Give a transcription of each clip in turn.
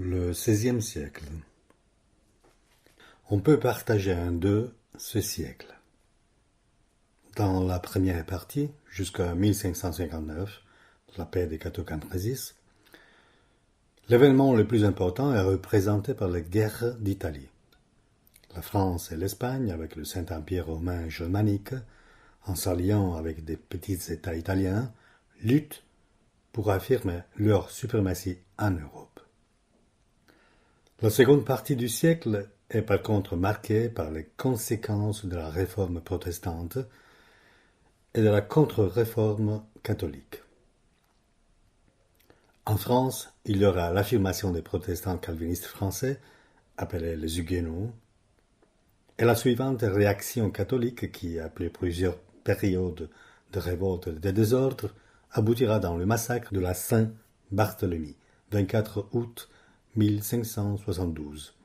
Le XVIe siècle. On peut partager en deux ce siècle. Dans la première partie, jusqu'à 1559, la paix des Cateau-Cambrésis, l'événement le plus important est représenté par les guerres d'Italie. La France et l'Espagne, avec le Saint-Empire romain germanique, en s'alliant avec des petits États italiens, luttent pour affirmer leur suprématie en Europe. La seconde partie du siècle est par contre marquée par les conséquences de la réforme protestante et de la contre-réforme catholique. En France, il y aura l'affirmation des protestants calvinistes français, appelés les Huguenots, et la suivante réaction catholique qui, après plusieurs périodes de révolte et de désordre, aboutira dans le massacre de la Saint-Barthélemy, 24 août 1572,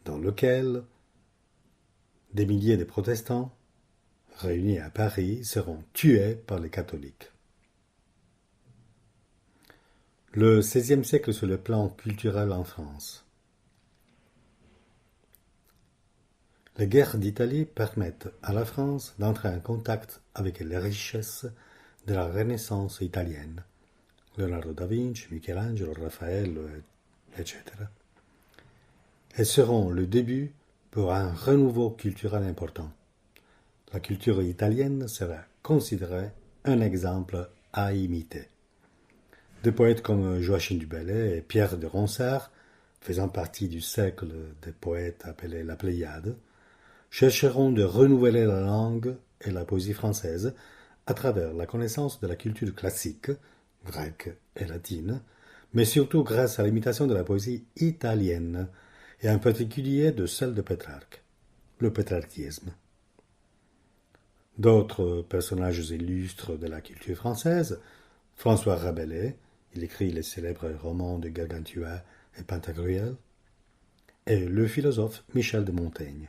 dans lequel des milliers de protestants réunis à Paris seront tués par les catholiques. Le XVIe siècle sur le plan culturel en France. Les guerres d'Italie permettent à la France d'entrer en contact avec les richesses de la Renaissance italienne, Leonardo da Vinci, Michel-Angelo, Raphaël, etc. Elles seront le début pour un renouveau culturel important. La culture italienne sera considérée un exemple à imiter. Des poètes comme Joachim du Bellay et Pierre de Ronsard, faisant partie du cercle des poètes appelés la Pléiade, chercheront de renouveler la langue et la poésie française à travers la connaissance de la culture classique, grecque et latine, mais surtout grâce à l'imitation de la poésie italienne, et en particulier de celle de Pétrarque, le pétrarchisme. D'autres personnages illustres de la culture française, François Rabelais, il écrit les célèbres romans de Gargantua et Pantagruel, et le philosophe Michel de Montaigne.